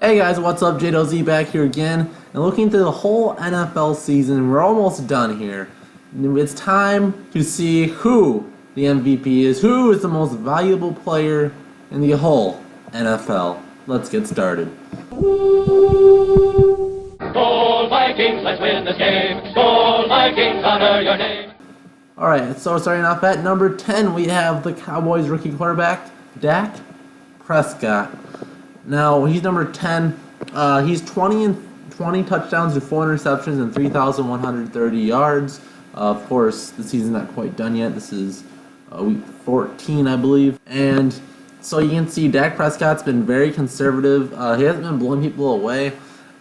Hey guys, what's up? JDLZ back here again, and looking through the whole NFL season. We're almost done here. It's time to see who the MVP is, who is the most valuable player in the whole NFL. Let's get started. Skol Vikings, let's win this game. Skol Vikings, honor your name. Alright, so starting off at number 10, we have the Cowboys rookie quarterback, Dak Prescott. Now, he's number 10. He's 20 touchdowns to 4 interceptions and 3,130 yards. Of course, the season's not quite done yet. This is week 14, I believe. And so you can see Dak Prescott's been very conservative. He hasn't been blowing people away.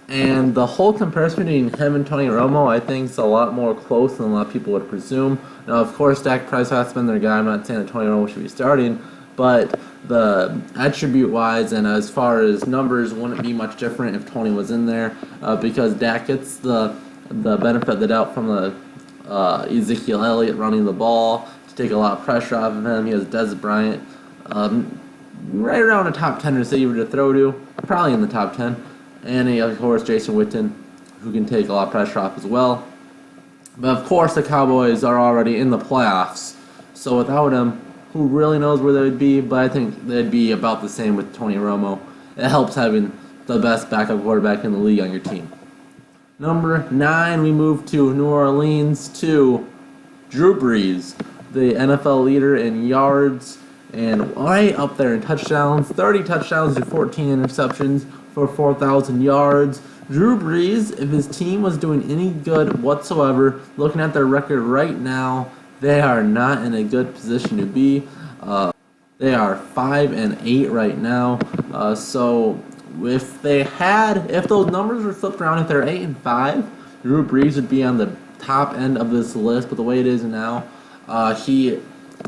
And the whole comparison between him and Tony Romo, I think, is a lot more close than a lot of people would presume. Now, of course, Dak Prescott's been their guy. I'm not saying that Tony Romo should be starting, but the attribute-wise and as far as numbers wouldn't be much different if Tony was in there, because Dak gets the benefit of the doubt from the Ezekiel Elliott running the ball to take a lot of pressure off of him. He has Dez Bryant, right around a top 10 receiver to throw to, probably in the top 10. And of course, Jason Witten, who can take a lot of pressure off as well. But of course, the Cowboys are already in the playoffs, so without him, who really knows where they would be? But I think they'd be about the same with Tony Romo. It helps having the best backup quarterback in the league on your team. Number 9, we move to New Orleans to Drew Brees, the NFL leader in yards and right up there in touchdowns. 30 touchdowns to 14 interceptions for 4,000 yards. Drew Brees, if his team was doing any good whatsoever, looking at their record right now, they are not in a good position to be. They are 5-8 right now. So if those numbers were flipped around, if they're 8-5, Drew Brees would be on the top end of this list. But the way it is now, he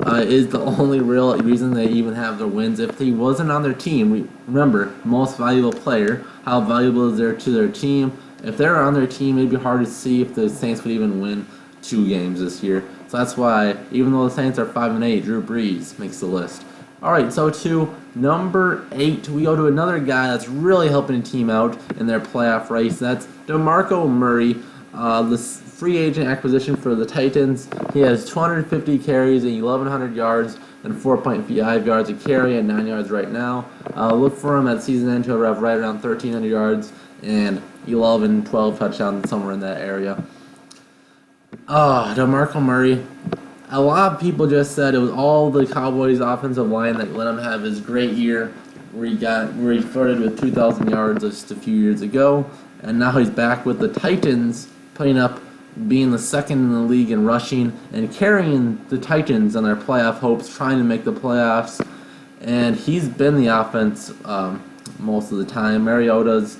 is the only real reason they even have their wins. If he wasn't on their team, remember, most valuable player, how valuable is there to their team? If they're on their team, it'd be hard to see if the Saints would even win 2 games this year. So that's why, even though the Saints are 5-8, Drew Brees makes the list. Alright, so to number 8, we go to another guy that's really helping a team out in their playoff race. That's DeMarco Murray, the free agent acquisition for the Titans. He has 250 carries and 1,100 yards and 4.5 yards a carry and 9 yards right now. Look for him at season end to have right around 1,300 yards and 12 touchdowns, somewhere in that area. DeMarco Murray. A lot of people just said it was all the Cowboys' offensive line that let him have his great year, where he started with 2,000 yards just a few years ago, and now he's back with the Titans, being the second in the league in rushing and carrying the Titans on their playoff hopes, trying to make the playoffs. And he's been the offense most of the time. Mariota's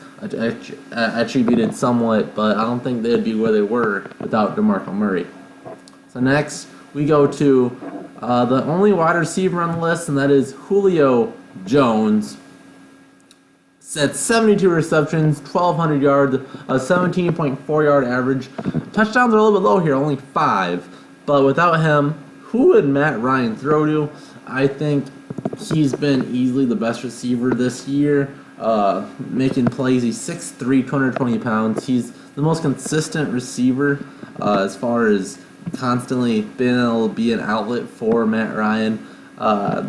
attributed somewhat, but I don't think they'd be where they were without DeMarco Murray. So next, we go to the only wide receiver on the list, and that is Julio Jones. Set 72 receptions, 1,200 yards, a 17.4 yard average. Touchdowns are a little bit low here, only 5. But without him, who would Matt Ryan throw to? I think he's been easily the best receiver this year, making plays. He's 6'3", 220 pounds. He's the most consistent receiver as far as constantly being able to be an outlet for Matt Ryan.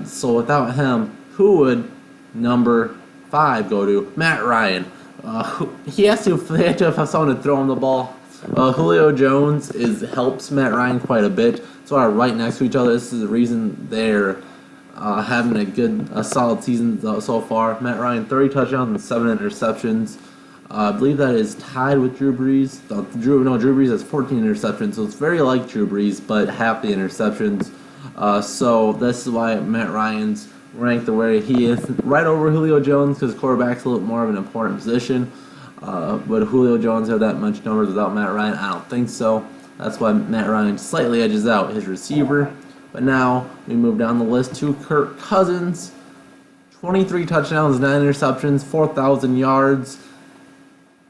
So without him, who would number 5 go to? Matt Ryan. He has to have someone to throw him the ball. Julio Jones helps Matt Ryan quite a bit. So are right next to each other. This is the reason they're having a solid season so far. Matt Ryan, 30 touchdowns and 7 interceptions. I believe that is tied with Drew Brees. Drew Brees has 14 interceptions, so it's very like Drew Brees, but half the interceptions. So this is why Matt Ryan's ranked the way he is, right over Julio Jones, because quarterback's a little more of an important position. But Julio Jones have that much numbers without Matt Ryan? I don't think so. That's why Matt Ryan slightly edges out his receiver. But now we move down the list to Kirk Cousins. 23 touchdowns, 9 interceptions, 4,000 yards.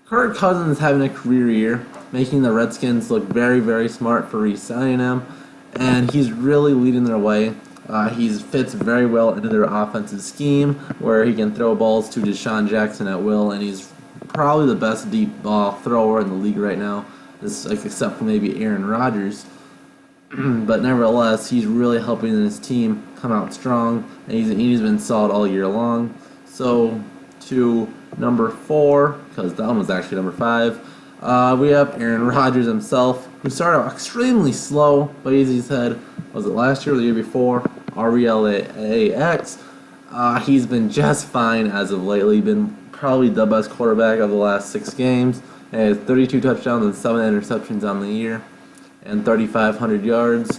Kirk Cousins is having a career year, making the Redskins look very, very smart for re-signing him, and he's really leading their way. He fits very well into their offensive scheme, where he can throw balls to Deshaun Jackson at will, and he's probably the best deep ball thrower in the league right now, except for maybe Aaron Rodgers. But nevertheless, he's really helping his team come out strong, and he's been solid all year long. So to number 4, because that one was actually number 5, we have Aaron Rodgers himself, who started out extremely slow, but as he said, was it last year or the year before? RELAX. He's been just fine as of lately. Been probably the best quarterback of the last 6 games. He has 32 touchdowns and 7 interceptions on the year, and 3,500 yards.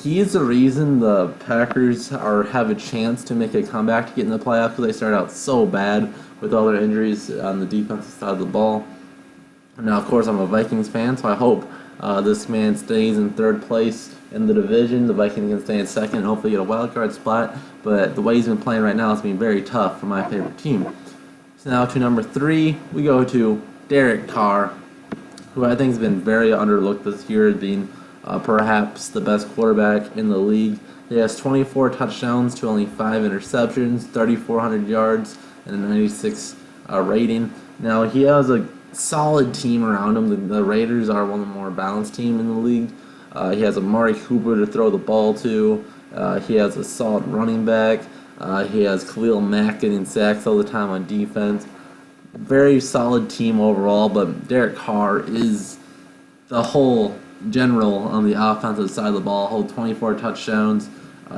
He is the reason the Packers have a chance to make a comeback to get in the playoffs, because they started out so bad with all their injuries on the defensive side of the ball. Now, of course, I'm a Vikings fan, so I hope this man stays in 3rd place in the division. The Vikings can stay in 2nd and hopefully get a wild card spot. But the way he's been playing right now has been very tough for my favorite team. So now to number 3, we go to Derek Carr, who I think has been very underlooked this year, being perhaps the best quarterback in the league. He has 24 touchdowns to only 5 interceptions, 3,400 yards, and a 96 rating. Now, he has a solid team around him. The Raiders are one of the more balanced teams in the league. He has Amari Cooper to throw the ball to. He has a solid running back. He has Khalil Mack getting sacks all the time on defense. Very solid team overall, but Derek Carr is the whole general on the offensive side of the ball. Hold 24 touchdowns.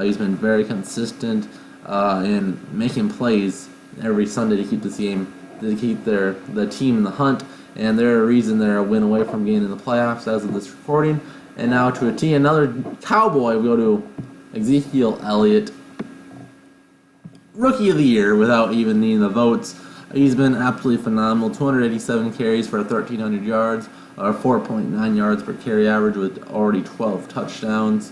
He's been very consistent in making plays every Sunday to keep this game, to keep the team in the hunt, and they're a reason they're a win away from getting in the playoffs as of this recording. And now to a T, another Cowboy, we go to Ezekiel Elliott, Rookie of the Year without even needing the votes. He's been absolutely phenomenal. 287 carries for 1,300 yards, or 4.9 yards per carry average, with already 12 touchdowns.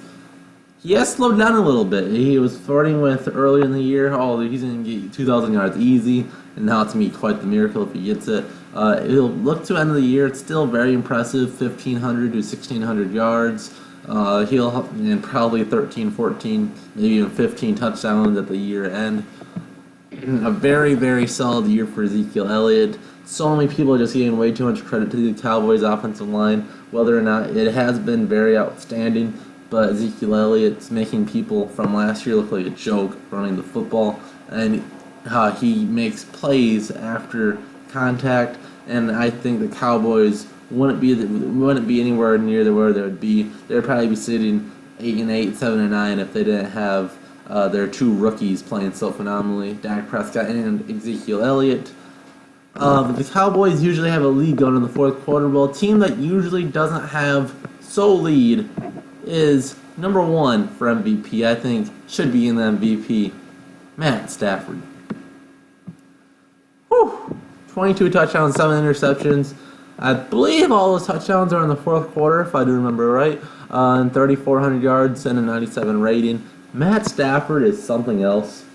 He has slowed down a little bit. He was flirting with earlier in the year, he's going to get 2,000 yards easy, and now it's going to be quite the miracle if he gets it. He'll look to end of the year. It's still very impressive, 1,500 to 1,600 yards. And probably 13, 14, maybe even 15 touchdowns at the year end. A very, very solid year for Ezekiel Elliott. So many people are just giving way too much credit to the Cowboys' offensive line, whether or not it has been very outstanding. But Ezekiel Elliott's making people from last year look like a joke running the football, and he makes plays after contact. And I think the Cowboys wouldn't be anywhere near where they would be. They'd probably be sitting 8-8, 7-9 if they didn't have their 2 rookies playing so phenomenally, Dak Prescott and Ezekiel Elliott. The Cowboys usually have a lead going in the 4th quarter. Well, a team that usually doesn't have sole lead is number 1 for MVP. I think should be in the MVP, Matt Stafford. 22 touchdowns, 7 interceptions. I believe all those touchdowns are in the 4th quarter, if I do remember right. And 3,400 yards and a 97 rating. Matt Stafford is something else.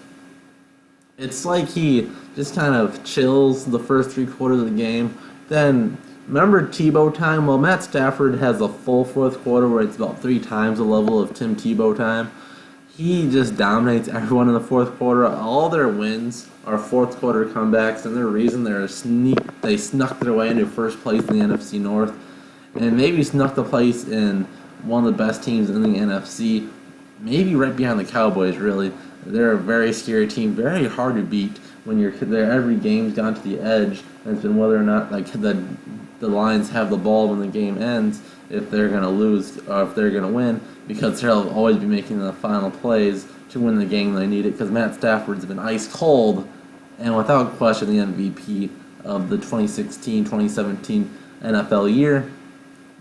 It's like he just kind of chills the first 3 quarters of the game. Then, remember Tebow time? Well, Matt Stafford has a full 4th quarter where it's about 3 times the level of Tim Tebow time. He just dominates everyone in the 4th quarter. All their wins are 4th quarter comebacks, and the reason they snuck their way into first place in the NFC North, and maybe snuck the place in one of the best teams in the NFC, maybe right behind the Cowboys, really. They're a very scary team, very hard to beat when you're there. Every game's gone to the edge, and it's been whether or not the Lions have the ball when the game ends, if they're going to lose or if they're going to win, because they'll always be making the final plays to win the game when they need it, because Matt Stafford's been ice cold and without question the MVP of the 2016-2017 NFL year.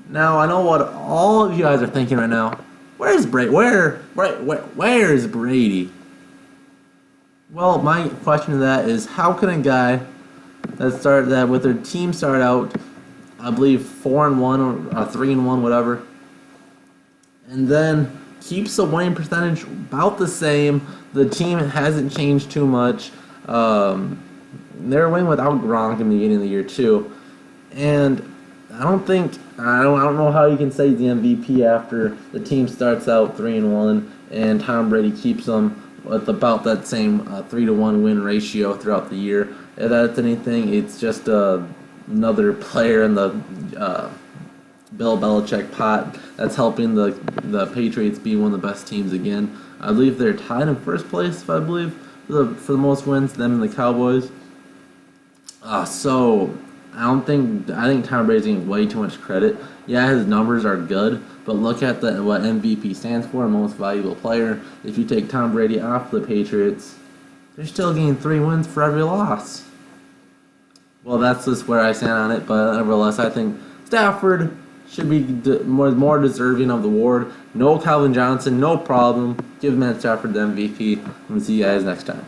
Now, I know what all of you guys are thinking right now. Where's Brady? Where's Brady? Well, my question to that is, how can a guy that with their team start out, I believe 4-1 or 3-1, whatever, and then keeps the winning percentage about the same. The team hasn't changed too much. They're winning without Gronk in the beginning of the year too, and I don't know how you can say he's the MVP after the team starts out 3-1 and Tom Brady keeps them with about that same 3-1 win ratio throughout the year. If that's anything, it's just another player in the Bill Belichick pot that's helping the Patriots be one of the best teams again. I believe they're tied in first place, if I believe, for the most wins, them and the Cowboys. So I think Tom Brady's getting way too much credit. Yeah, his numbers are good, but look at what MVP stands for, most valuable player. If you take Tom Brady off the Patriots, they're still getting 3 wins for every loss. Well, that's just where I stand on it, but nevertheless, I think Stafford should be more deserving of the award. No Calvin Johnson, no problem. Give Matt Stafford the MVP. I'm going to see you guys next time.